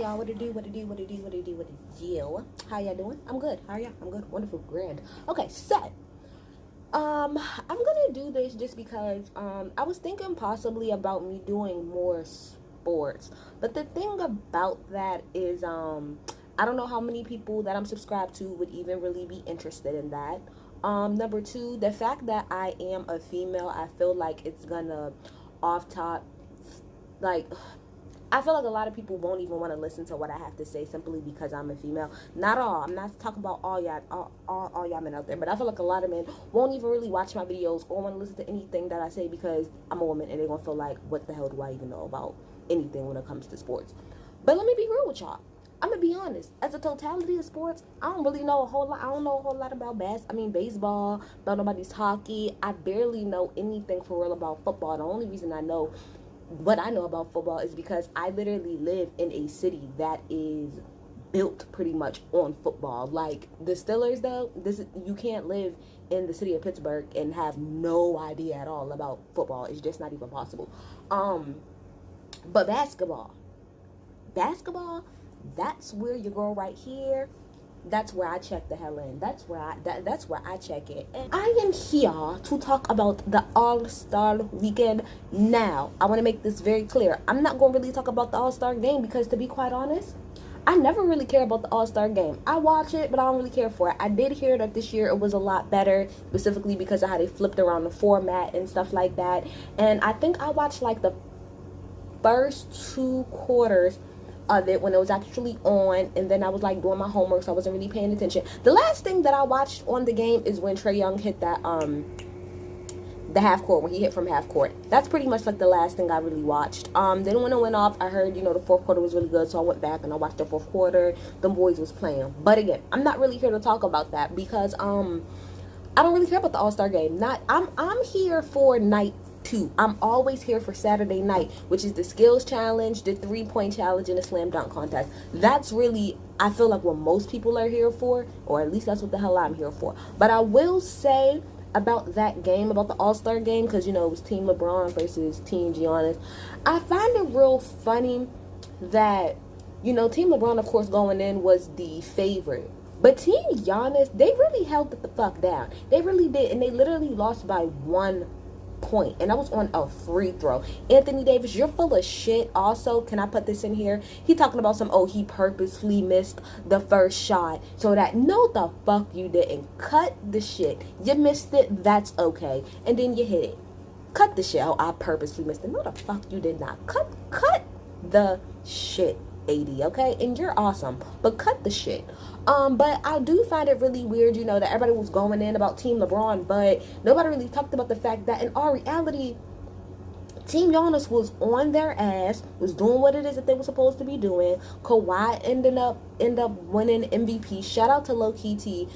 y'all? What it do? What it do? What it do? What it do? What it do? How y'all doing? I'm good. How are y'all? I'm good. Wonderful. Grand. Okay, so I'm gonna do this just because I was thinking possibly about me doing more sports, but the thing about that is I don't know how many people that I'm subscribed to would even really be interested in that. Number two, the fact that I am a female, I feel like it's gonna off top like I feel like a lot of people won't even want to listen to what I have to say simply because I'm a female. Not all. I'm not talking about all y'all, all y'all men out there, but I feel like a lot of men won't even really watch my videos or want to listen to anything that I say because I'm a woman and they're gonna feel like, what the hell do I even know about anything when it comes to sports? But let me be real with y'all. I'm gonna be honest. As a totality of sports, I don't really know a whole lot. I don't know a whole lot about baseball, about nobody's hockey. I barely know anything for real about football. The only reason I know what I know about football is because I literally live in a city that is built pretty much on football. Like the Steelers, though, you can't live in the city of Pittsburgh and have no idea at all about football. It's just not even possible. But basketball, that's where you go right here. That's where I check the hell in. That's where I check it. And I am here to talk about the All-Star Weekend. Now, I want to make this very clear. I'm not going to really talk about the All-Star Game because, to be quite honest, I never really care about the All-Star Game. I watch it, but I don't really care for it. I did hear that this year it was a lot better, specifically because of how they flipped around the format and stuff like that. And I think I watched like the first 2 quarters of it when it was actually on, and then I was like doing my homework, so I wasn't really paying attention. The last thing that I watched on the game is when Trae Young hit that the half court, when he hit from half court. That's pretty much like the last thing I really watched. Then when it went off, I heard, the fourth quarter was really good, so I went back and I watched the fourth quarter. The boys was playing. But again, I'm not really here to talk about that because I don't really care about the All-Star game. I'm here for night 2. I'm always here for Saturday night, which is the skills challenge, the 3-point challenge, and the slam dunk contest. That's really, I feel like, what most people are here for, or at least that's what the hell I'm here for. But I will say about that game, about the All-Star game, because, it was Team LeBron versus Team Giannis. I find it real funny that, Team LeBron, of course, going in was the favorite. But Team Giannis, they really held it the fuck down. They really did, and they literally lost by 1 point, and that was on a free throw. Anthony Davis, you're full of shit. Also, can I put this in here? He talking about he purposefully missed the first shot so that, no the fuck you didn't. Cut the shit. You missed it, that's okay, and then you hit it. Cut the shit. I purposely missed it. No the fuck you did not. Cut the shit, AD, okay? And you're awesome, but cut the shit. But I do find it really weird, that everybody was going in about Team LeBron, but nobody really talked about the fact that in our reality, Team Giannis was on their ass, was doing what it is that they were supposed to be doing. Kawhi ended up winning MVP. Shout out to Low Key T.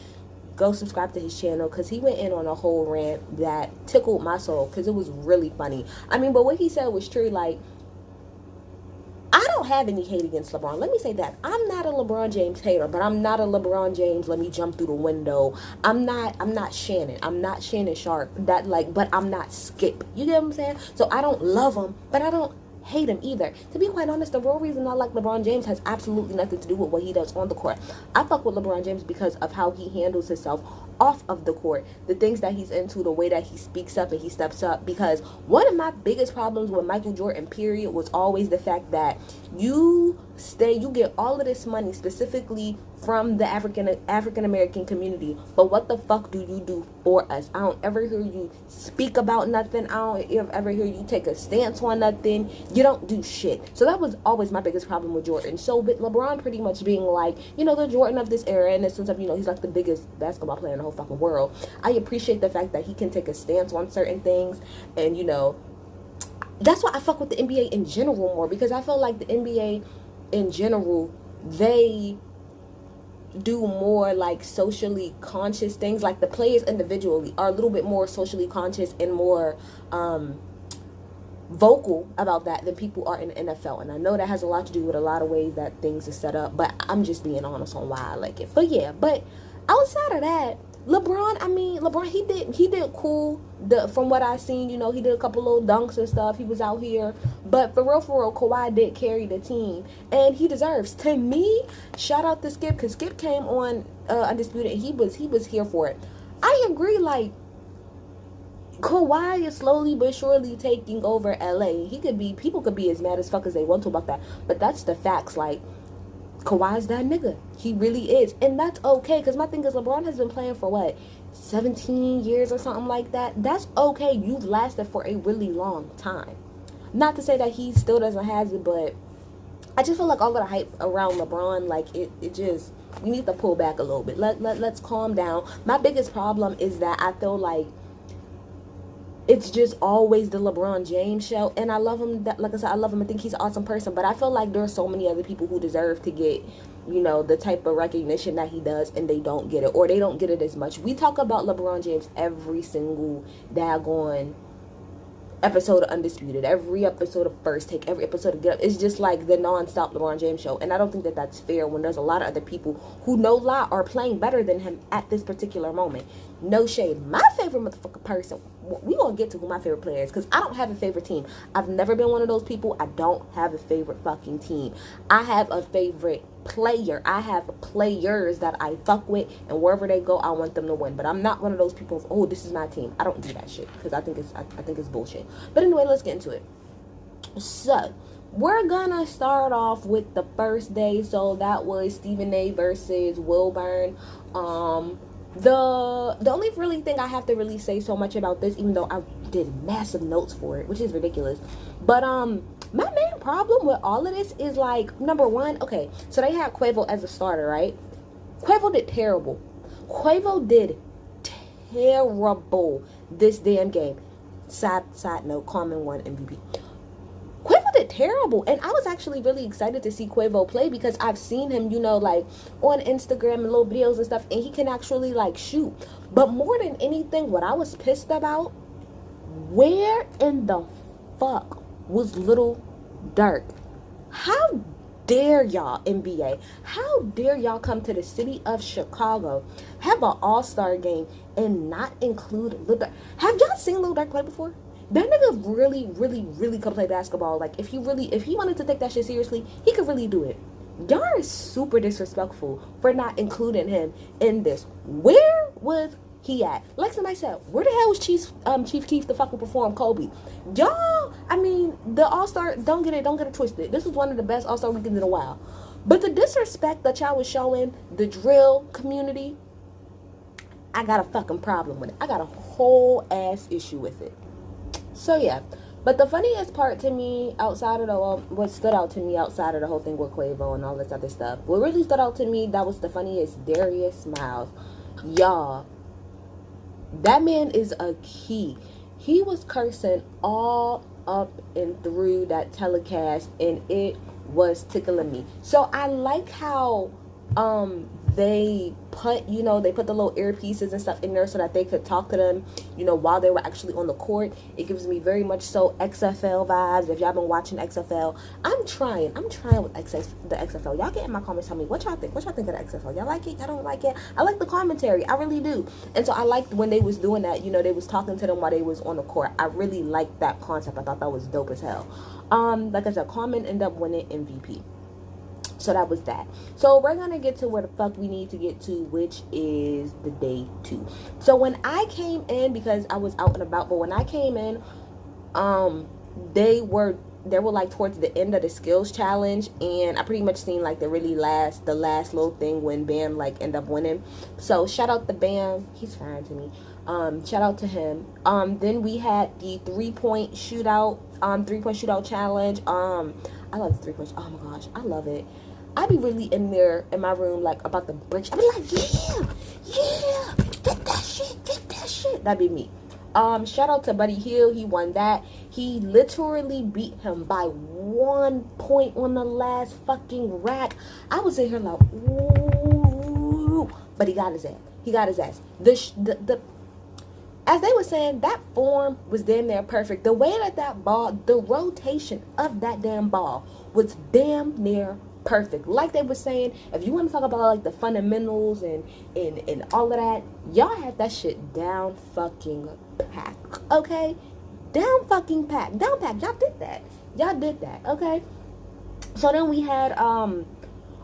Go subscribe to his channel because he went in on a whole rant that tickled my soul because it was really funny. I mean, but what he said was true. Like, I don't have any hate against LeBron. Let me say that. I'm not a LeBron James hater, but I'm not a LeBron James, let me jump through the window. I'm not Shannon. I'm not Shannon Sharp. But I'm not Skip. You get what I'm saying? So I don't love him, but I don't hate him either. To be quite honest, the real reason I like LeBron James has absolutely nothing to do with what he does on the court. I fuck with LeBron James because of how he handles himself off of the court, the things that he's into, the way that he speaks up and he steps up. Because one of my biggest problems with Michael Jordan, period, was always the fact that you get all of this money specifically from the African American community, but what the fuck do you do for us? I don't ever hear you speak about nothing. I don't ever hear you take a stance on nothing. You don't do shit. So that was always my biggest problem with Jordan. So with LeBron pretty much being like, the Jordan of this era, in the sense of, he's like the biggest basketball player in the whole fucking world, I appreciate the fact that he can take a stance on certain things. And that's why I fuck with the NBA in general more, because I feel like the NBA in general, they do more like socially conscious things. Like the players individually are a little bit more socially conscious and more vocal about that than people are in the NFL. And I know that has a lot to do with a lot of ways that things are set up, but I'm just being honest on why I like it. But yeah, but outside of that, LeBron, he did cool. From what I seen, he did a couple little dunks and stuff. He was out here, but for real, Kawhi did carry the team, and he deserves. To me, shout out to Skip, because Skip came on Undisputed, and he was here for it. I agree, like, Kawhi is slowly but surely taking over LA. People could be as mad as fuck as they want to about that, but that's the facts. Like, Kawhi's that nigga. He really is. And that's okay. Because my thing is, LeBron has been playing for what? 17 years or something like that. That's okay. You've lasted for a really long time. Not to say that he still doesn't have it, but I just feel like all of the hype around LeBron, like, it just, we need to pull back a little bit. Let's calm down. My biggest problem is that I feel like it's just always the LeBron James show, and I love him. Like I said, I love him. I think he's an awesome person, but I feel like there are so many other people who deserve to get, the type of recognition that he does, and they don't get it, or they don't get it as much. We talk about LeBron James every single daggone episode of Undisputed, every episode of First Take, every episode of Get Up. It's just like the non-stop LeBron James show, and I don't think that that's fair when there's a lot of other people who, no lie, are playing better than him at this particular moment. No shade. My favorite motherfucking person, we gonna get to who my favorite player is, because I don't have a favorite team. I've never been one of those people. I don't have a favorite fucking team. I have a favorite player. I have players that I fuck with, and wherever they go, I want them to win. But I'm not one of those people of, oh, this is my team. I don't do that shit, because I think it's bullshit. But anyway, let's get into it. So we're gonna start off with the first day. So that was Stephen A versus Wilburn. The only really thing I have to really say so much about this, even though I did massive notes for it, which is ridiculous, but my main problem with all of this is, like, number one, okay, so they had Quavo as a starter, right? Quavo did terrible. Quavo did terrible this damn game. Side note, Carmen won MVP. Quavo did terrible, and I was actually really excited to see Quavo play, because I've seen him, like, on Instagram and little videos and stuff, and he can actually, like, shoot. But more than anything, what I was pissed about, where in the fuck was Little Dirk? How dare y'all, NBA? How dare y'all come to the city of Chicago, have an all-star game, and not include Lil Durk? Have y'all seen Lil Durk play before? That nigga really, really, really could play basketball. Like, if he wanted to take that shit seriously, he could really do it. Y'all are super disrespectful for not including him in this. Where was he at? Like somebody said, where the hell was Chief Keef to fucking perform Kobe? Y'all, the All-Star, don't get it twisted. This was one of the best All-Star weekends in a while. But the disrespect that y'all was showing the drill community, I got a fucking problem with it. I got a whole ass issue with it. So yeah, but the funniest part to me what stood out to me outside of the whole thing with Quavo and all this other stuff, what really stood out to me, that was the funniest, Darius Miles. Y'all, that man is a key. He was cursing all up and through that telecast, and it was tickling me. So I like how they put the little earpieces and stuff in there so that they could talk to them, while they were actually on the court. It gives me very much so XFL vibes. If y'all been watching XFL, I'm trying with the XFL. Y'all get in my comments, tell me what y'all think of the XFL. Y'all like it? Y'all don't like it? I like the commentary, I really do. And so I liked when they was doing that, they was talking to them while they was on the court. I really liked that concept. I thought that was dope as hell. Like I said, Carmen ended up winning MVP. So that was that. So we're gonna get to where the fuck we need to get to, which is the day 2. So when I came in, because I was out and about, but when I came in, they were like towards the end of the skills challenge, and I pretty much seen like the last little thing when Bam like ended up winning. So shout out to Bam, he's fine to me. Shout out to him. Then we had the 3-point shootout challenge. I love the 3-point. Oh my gosh, I love it. I be really in there in my room, like, about the break. I be like, yeah, get that shit. That'd be me. Shout out to Buddy Hield. He won that. He literally beat him by 1 point on the last fucking rack. I was in here like, ooh, but he got his ass. As they were saying, that form was damn near perfect. The way that ball, the rotation of that damn ball was damn near perfect. Like they were saying, if you want to talk about like the fundamentals and all of that, y'all had that shit down fucking pack. Okay? Down fucking pack. Down pack. Y'all did that. Y'all did that. Okay? So then we had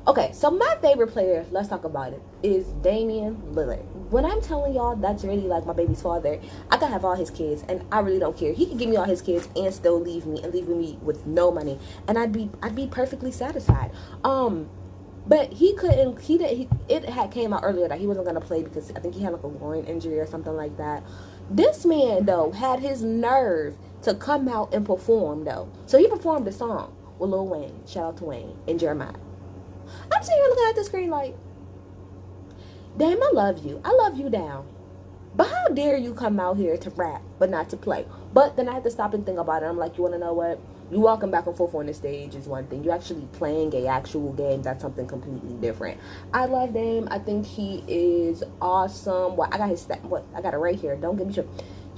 okay, so my favorite player, let's talk about it, is Damian Lillard. When I'm telling y'all that's really like my baby's father, I could have all his kids and I really don't care. He could give me all his kids and still leave me with no money, and I'd be perfectly satisfied. But it had came out earlier that he wasn't gonna play because I think he had like a groin injury or something like that. This man though had his nerve to come out and perform though. So he performed a song with Lil Wayne, shout out to Wayne, and Jeremiah. I'm sitting here looking at the screen like, damn, I love you down. But how dare you come out here to rap, but not to play? But then I had to stop and think about it. I'm like, you want to know what? You walking back and forth on the stage is one thing. You actually playing a actual game, that's something completely different. I love Dame. I think he is awesome. Well, I got his stat. What? I got it right here. Don't get me sure.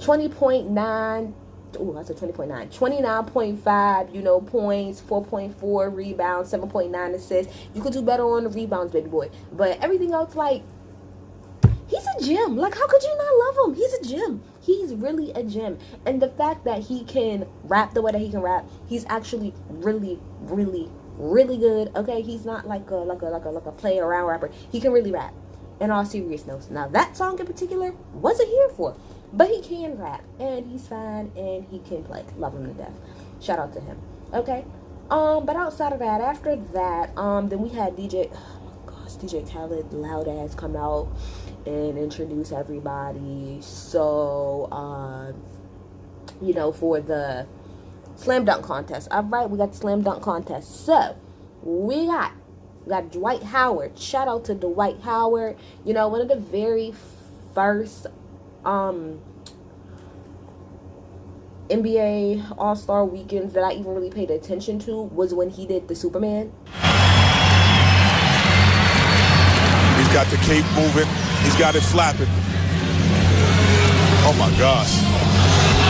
20.9. Ooh, that's a 20.9. 29.5, points, 4.4 rebounds, 7.9 assists. You could do better on the rebounds, baby boy. But everything else, like, he's a gem. Like, how could you not love him? He's a gem. He's really a gem. And the fact that he can rap the way that he can rap, he's actually really, really, really good. Okay, he's not like a play around rapper. He can really rap. In all seriousness. Now, that song in particular wasn't here for. But he can rap, and he's fine, and he can play. Love him to death. Shout out to him. Okay? But outside of that, after that, then we had DJ Khaled, loud ass, come out and introduce everybody. So, for the slam dunk contest. All right, we got the slam dunk contest. So, we got Dwight Howard. Shout out to Dwight Howard. One of the very first NBA All-Star weekends that I even really paid attention to was when he did the Superman. He's got the cape moving. He's got it flapping. Oh my gosh.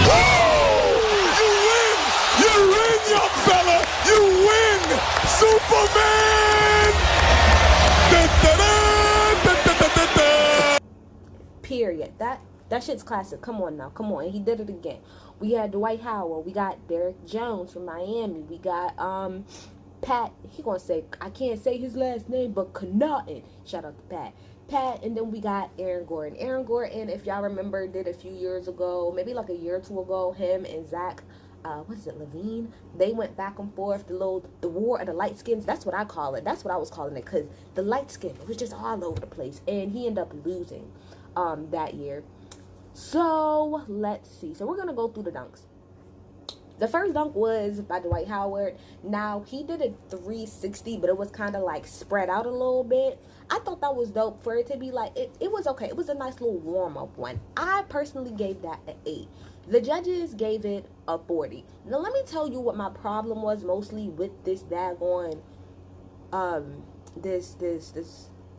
Whoa! You win, young fella. You win, Superman. Period. That shit's classic. Come on now. Come on. And he did it again. We had Dwight Howard. We got Derrick Jones from Miami. We got Pat. He gonna say, I can't say his last name, but Connaughton. Shout out to Pat. And then we got Aaron Gordon. Aaron Gordon, if y'all remember, did a few years ago, maybe like a year or two ago, him and Zach, Levine? They went back and forth, the war of the light skins. That's what I call it. That's what I was calling it, because the light skin, it was just all over the place. And he ended up losing that year. So, let's see. So, we're going to go through the dunks. The first dunk was by Dwight Howard. Now, he did a 360, but it was kind of like spread out a little bit. I thought that was dope for it to be like, it was okay. It was a nice little warm-up one. I personally gave that an 8. The judges gave it a 40. Now, let me tell you what my problem was mostly with this daggone, this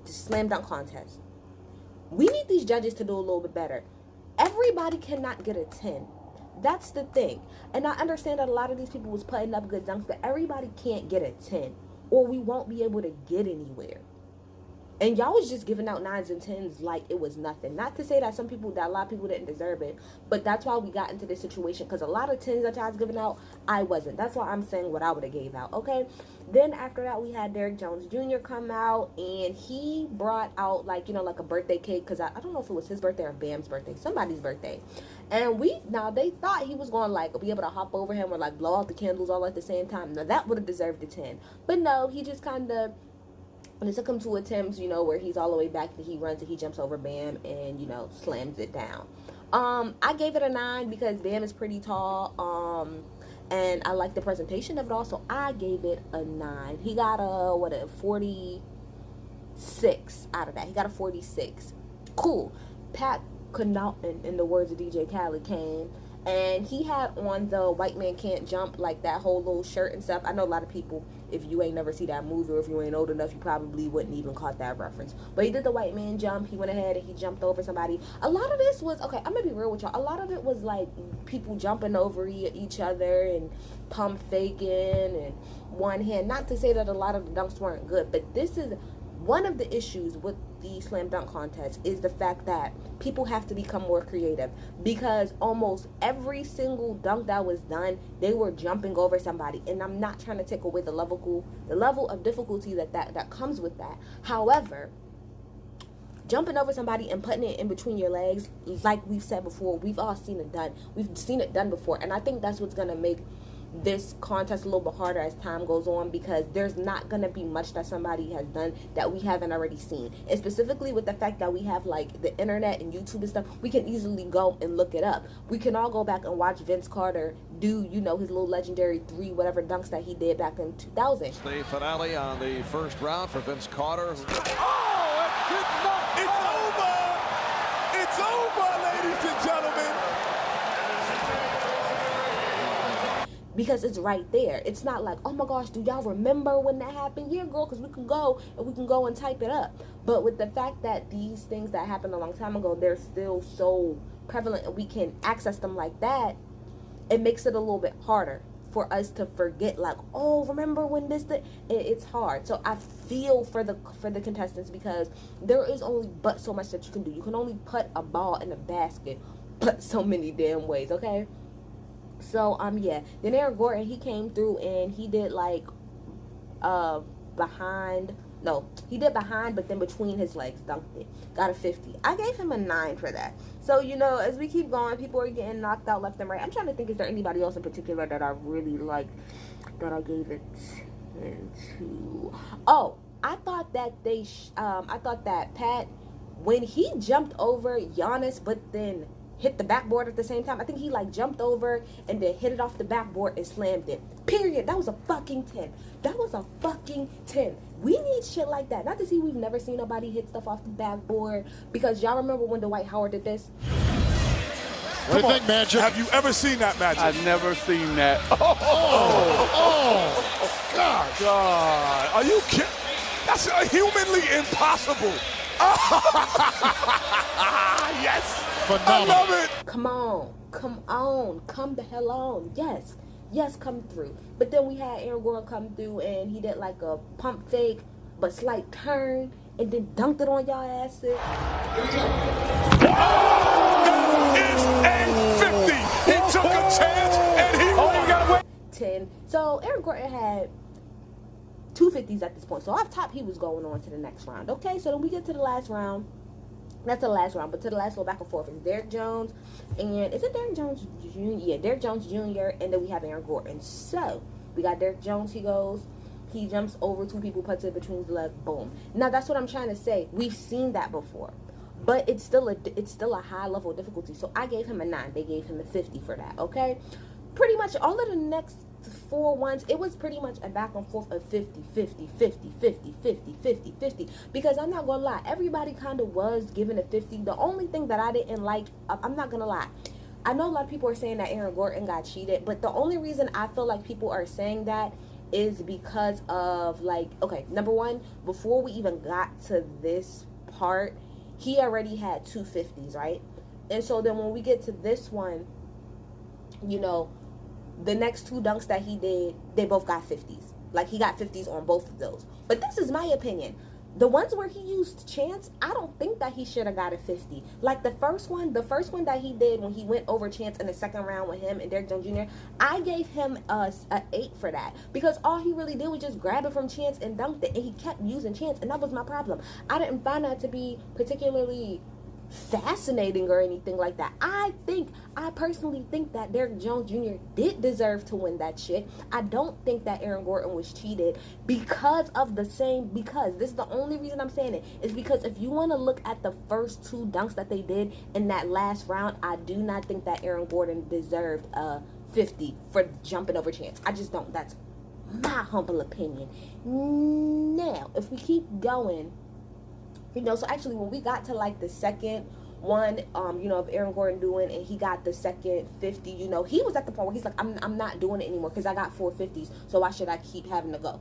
slam dunk contest. We need these judges to do a little bit better. Everybody cannot get a 10. That's the thing. And I understand that a lot of these people was putting up good dunks, but everybody can't get a 10, or we won't be able to get anywhere. And y'all was just giving out 9s and 10s like it was nothing. Not to say that a lot of people didn't deserve it, but that's why we got into this situation, because a lot of 10s that y'all was giving out, I wasn't. That's why I'm saying what I would have gave out, okay? Then after that, we had Derrick Jones Jr. come out, and he brought out like a birthday cake, because I don't know if it was his birthday or Bam's birthday, somebody's birthday. And they thought he was going to be able to hop over him or blow out the candles all at the same time. Now that would have deserved a 10. But no, he just kind of, when it took him to attempts, where he's all the way back, and he runs and he jumps over Bam and, slams it down. I gave it a 9 because Bam is pretty tall. And I like the presentation of it all, so I gave it a 9. He got a 46 out of that. He got a 46. Cool. Pat Connaughton, in the words of DJ Khaled, came, and he had on the white man can't jump, like that whole little shirt and stuff. I know a lot of people if you ain't never see that movie, or if you ain't old enough, you probably wouldn't even caught that reference. But he did the white man jump. He went ahead and he jumped over somebody. A lot of this was, okay, I'm gonna be real with y'all, a lot of it was like people jumping over each other and pump faking and one hand. Not to say that a lot of the dunks weren't good, but this is one of the issues with the slam dunk contest, is the fact that people have to become more creative, because almost every single dunk that was done, they were jumping over somebody. And I'm not trying to take away the level of difficulty that comes with that. However, jumping over somebody and putting it in between your legs, like we've said before, we've all seen it done. We've seen it done before. And I think that's what's going to make this contest a little bit harder as time goes on, because there's not going to be much that somebody has done that we haven't already seen. And specifically with the fact that we have like the internet and YouTube and stuff, we can easily go and look it up. We can all go back and watch Vince Carter do, you know, his little legendary 3 whatever dunks that he did back in 2000. The finale on the first round for Vince Carter. Oh, it did not. It's over. It's over, ladies and gentlemen. Because it's right there. It's not like, oh my gosh, do y'all remember when that happened? Yeah, girl, because we can go and type it up. But with the fact that these things that happened a long time ago, they're still so prevalent and we can access them like that, it makes it a little bit harder for us to forget, like, oh, remember when this did? It's hard. So I feel for the contestants, because there is only but so much that you can do. You can only put a ball in a basket but so many damn ways, okay? So yeah, then Aaron Gordon, he came through and he did like behind, but then between his legs, dunked it, got a 50. I gave him a 9 for that. So, you know, as we keep going, people are getting knocked out left and right. I'm trying to think, is there anybody else in particular that I really liked that I gave it 10 to? Oh, I thought that Pat, when he jumped over Giannis but then hit the backboard at the same time, I think he like jumped over and then hit it off the backboard and slammed it. Period. That was a fucking 10. That was a fucking 10. We need shit like that. Not to see, we've never seen nobody hit stuff off the backboard, because y'all remember when Dwight Howard did this? What do you think, Magic? Have you ever seen that, Magic? I've never seen that. God. Are you kidding? That's humanly impossible. Yes. Phenomenal. I love it. Come the hell on. Yes, come through. But then we had Aaron Gordon come through and he did like a pump fake but slight turn and then dunked it on y'all asses. That is a 50. He took a chance and he got away. 10. So Aaron Gordon had 2 50s at this point. So off top, he was going on to the next round. Okay, so then we get to the last round. Not to the last round, but to the last little back and forth. It's Derrick Jones, and is it Derrick Jones Jr.? Yeah, Derrick Jones Jr., and then we have Aaron Gordon. So we got Derrick Jones. He jumps over 2 people, puts it between his legs, boom. Now that's what I'm trying to say. We've seen that before, but it's still a high level of difficulty. So I gave him a 9. They gave him a 50 for that. Okay, pretty much all of the next 4 ones, it was pretty much a back and forth of 50, 50, 50, 50, 50, 50, 50. Because I'm not gonna lie, everybody kind of was given a 50. The only thing that I didn't like, I'm not gonna lie, I know a lot of people are saying that Aaron Gordon got cheated, but the only reason I feel like people are saying that is because of, like, okay, number one, before we even got to this part, he already had 2 50s, right? And so then when we get to this one, you know, the next 2 dunks that he did, they both got 50s. Like, he got 50s on both of those. But this is my opinion. The ones where he used Chance, I don't think that he should have got a 50. Like the first one that he did when he went over Chance in the second round with him and Derrick Jones Jr., I gave him a 8 for that. Because all he really did was just grab it from Chance and dunked it. And he kept using Chance, and that was my problem. I didn't find that to be particularly fascinating or anything like that. I personally think that Derrick Jones Jr. did deserve to win that shit. I don't think that Aaron Gordon was cheated because this is the only reason I'm saying it, is because if you want to look at the first 2 dunks that they did in that last round, I do not think that Aaron Gordon deserved a 50 for jumping over Chance. I just don't. That's my humble opinion. Now, if we keep going, you know, so actually when we got to like the second one, you know, of Aaron Gordon doing, and he got the second 50, you know, he was at the point where he's like, I'm not doing it anymore because I got 4 50s, so why should I keep having to go?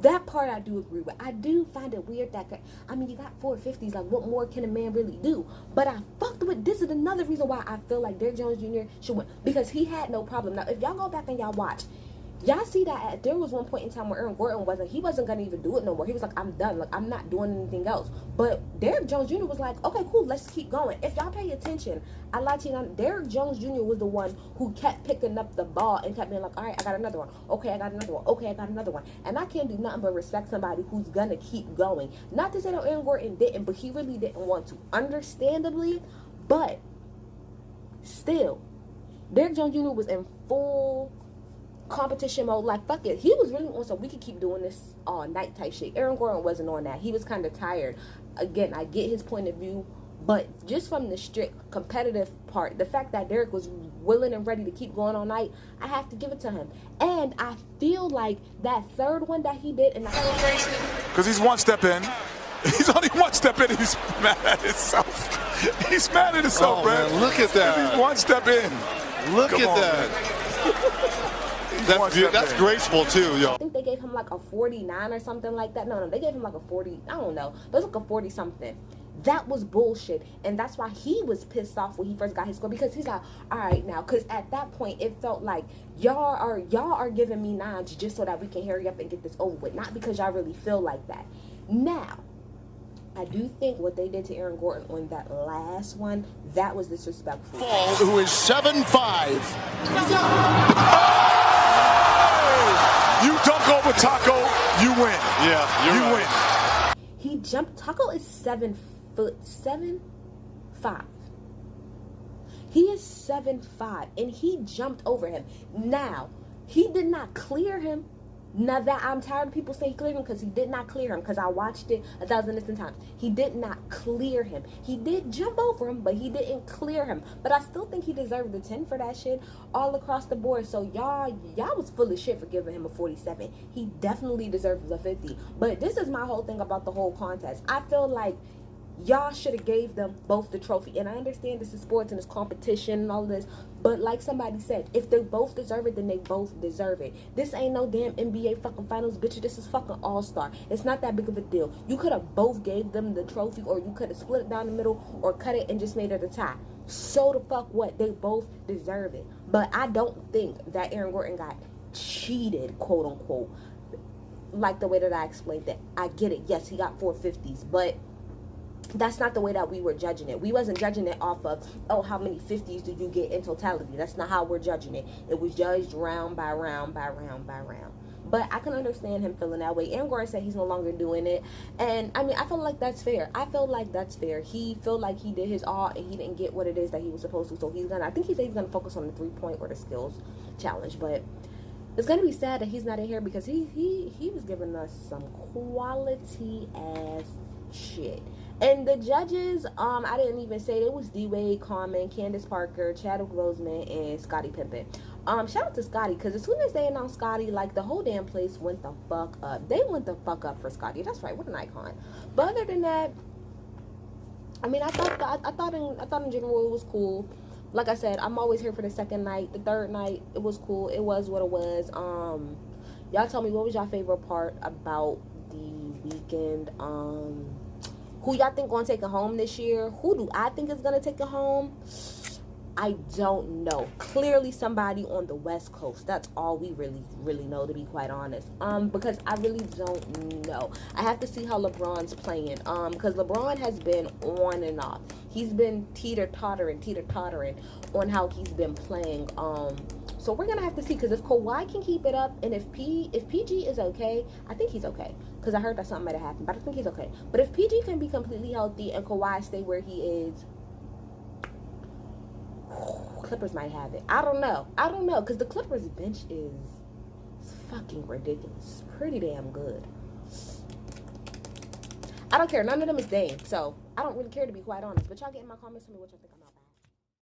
That part I do agree with. I do find it weird that, I mean, you got 450s. Like, what more can a man really do? But I fucked with, this is another reason why I feel like Derrick Jones Jr. should win. Because he had no problem. Now, if y'all go back and y'all watch, y'all see that there was one point in time where Aaron Gordon he wasn't going to even do it no more. He was like, I'm done. Like, I'm not doing anything else. But Derrick Jones Jr. was like, okay, cool, let's keep going. If y'all pay attention, I let you know, Derrick Jones Jr. was the one who kept picking up the ball and kept being like, all right, I got another one. Okay, I got another one. Okay, I got another one. And I can't do nothing but respect somebody who's going to keep going. Not to say that Aaron Gordon didn't, but he really didn't want to. Understandably, but still, Derrick Jones Jr. was in full competition mode. Like, fuck it, he was really on some we could keep doing this all night type shit. Aaron Gordon wasn't on that. He was kind of tired. Again, I get his point of view, but just from the strict competitive part, the fact that Derrick was willing and ready to keep going all night, I have to give it to him. And I feel like that third one that he did, and because he's one step in. He's only one step in. He's mad at himself. He's mad at himself, man. Look at that. He's one step in. Look Come at on, that. That's graceful too, yo. I think they gave him like a 49 or something like that. No, they gave him like a 40. I don't know. It was like a 40 something. That was bullshit, and that's why he was pissed off when he first got his score, because he's like, all right now, because at that point it felt like y'all are giving me nines just so that we can hurry up and get this over with, not because y'all really feel like that. Now, I do think what they did to Aaron Gordon on that last one, that was disrespectful. Paul, who is 7'5". You dunk over Taco, you win. Yeah, you win. He jumped. Taco is 7'5". He is 7'5", and he jumped over him. Now, he did not clear him. Now that I'm tired of people saying he cleared him, because he did not clear him, because I watched it 1,000 different times. He did not clear him. He did jump over him, but he didn't clear him. But I still think he deserved the 10 for that shit all across the board. So y'all was full of shit for giving him a 47. He definitely deserves a 50. But this is my whole thing about the whole contest. I feel like y'all should have gave them both the trophy. And I understand this is sports and it's competition and all this, but like somebody said, if they both deserve it, then they both deserve it. This ain't no damn NBA fucking finals, bitch. This is fucking All-Star. It's not that big of a deal. You could have both gave them the trophy, or you could have split it down the middle, or cut it and just made it a tie. So the fuck what? They both deserve it. But I don't think that Aaron Gordon got cheated, quote unquote, like the way that I explained it. I get it. Yes, he got 450s, but that's not the way that we were judging it. We wasn't judging it off of, oh, how many 50s did you get in totality? That's not how we're judging it. It was judged round by round by round by round. But I can understand him feeling that way. Aaron Gordon said he's no longer doing it. And, I mean, I feel like that's fair. I feel like that's fair. He felt like he did his all and he didn't get what it is that he was supposed to. So he's going to, I think he said he's going to focus on the 3-point or the skills challenge. But it's going to be sad that he's not in here, because he was giving us some quality ass shit. And the judges, I didn't even say it was D-Wade, Carmen, Candace Parker, Chadwick Boseman, and Scottie Pippen. Shout out to Scottie, because as soon as they announced Scottie, like, the whole damn place went the fuck up. They went the fuck up for Scottie. That's right, what an icon. But other than that, I mean, I thought in general it was cool. Like I said, I'm always here for the second night. The third night, it was cool. It was what it was. Y'all tell me, what was your favorite part about the weekend? Who y'all think gonna take it home this year? Who do I think is gonna take it home? I don't know. Clearly somebody on the West Coast. That's all we really know, to be quite honest. Because I really don't know. I have to see how LeBron's playing. Because LeBron has been on and off. He's been teeter-tottering on how he's been playing. So we're gonna have to see, because if Kawhi can keep it up, and if PG is okay, I think he's okay, because I heard that something might have happened, but I think he's okay. But if PG can be completely healthy and Kawhi stay where he is, Clippers might have it. I don't know, because the Clippers bench is fucking ridiculous. Pretty damn good. I don't care. None of them is Dame, so I don't really care, to be quite honest. But y'all get in my comments, tell me what y'all think about that.